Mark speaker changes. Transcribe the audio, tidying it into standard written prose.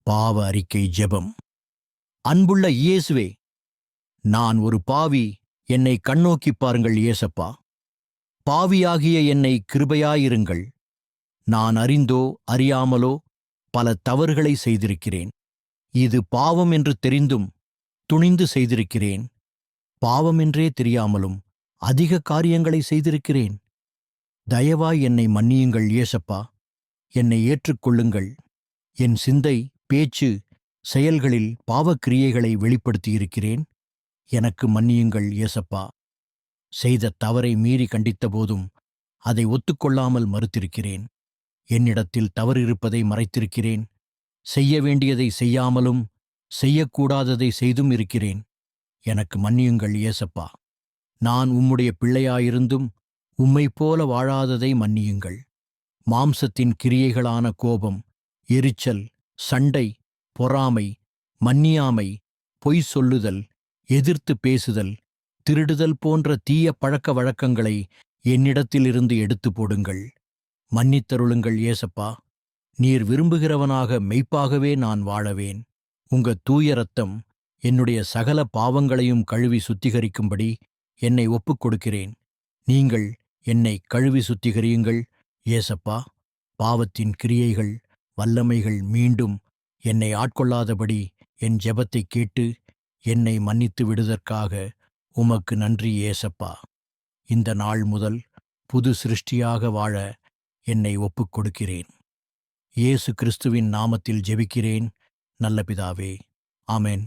Speaker 1: பாவ அறிக்கை ஜெபம். அன்புள்ள இயேசுவே, நான் ஒரு பாவி, என்னை கண்ணோக்கிப் பாருங்கள் ஏசப்பா. பாவியாகிய என்னை கிருபையாயிருங்கள். நான் அறிந்தோ அறியாமலோ பல தவறுகளை செய்திருக்கிறேன். இது பாவம் என்று தெரிந்தும் துணிந்து செய்திருக்கிறேன். பாவமென்றே தெரியாமலும் அதிக காரியங்களை செய்திருக்கிறேன். தயவாய் என்னை மன்னியுங்கள் ஏசப்பா. என்னை ஏற்றுக்கொள்ளுங்கள். என் சிந்தை, பேச்சு, செயல்களில் பாவக்கிரியைகளை வெளிப்படுத்தியிருக்கிறேன். எனக்கு மன்னியுங்கள் ஏசப்பா. செய்த தவறை மீறி கண்டித்தபோதும் அதை ஒத்துக்கொள்ளாமல் மறுத்திருக்கிறேன். என்னிடத்தில் தவறு இருப்பதை மறைத்திருக்கிறேன். செய்ய வேண்டியதை செய்யாமலும் செய்யக்கூடாததை செய்தும் இருக்கிறேன். எனக்கு மன்னியுங்கள் ஏசப்பா. நான் உம்முடைய பிள்ளையாயிருந்தும் உம்மைப் போல வாழாததை மன்னியுங்கள். மாம்சத்தின் கிரியைகளான கோபம், எரிச்சல், சண்டை, பொறாமை, மன்னியாமை, பொய் சொல்லுதல், எதிர்த்து பேசுதல், திருடுதல் போன்ற தீய பழக்க வழக்கங்களை என்னிடத்திலிருந்து எடுத்து போடுங்கள். மன்னித்தருளுங்கள் ஏசப்பா. நீர் விரும்புகிறவனாக மெய்ப்பாகவே நான் வாழவேன். உங்க தூய இரத்தம் என்னுடைய சகல பாவங்களையும் கழுவி சுத்திகரிக்கும்படி என்னை ஒப்புக் கொடுக்கிறேன். நீங்கள் என்னை கழுவி சுத்திகரியுங்கள் ஏசப்பா. பாவத்தின் கிரியைகள், வல்லமைகள் மீண்டும் என்னை ஆட்கொள்ளாதபடி என் ஜெபத்தை கேட்டு என்னை மன்னித்து விடுதற்காக உமக்கு நன்றி ஏசப்பா. இந்த நாள் முதல் புது சிருஷ்டியாக வாழ என்னை ஒப்புக் கொடுக்கிறேன். இயேசு கிறிஸ்துவின் நாமத்தில் ஜெபிக்கிறேன் நல்ல பிதாவே. ஆமென்.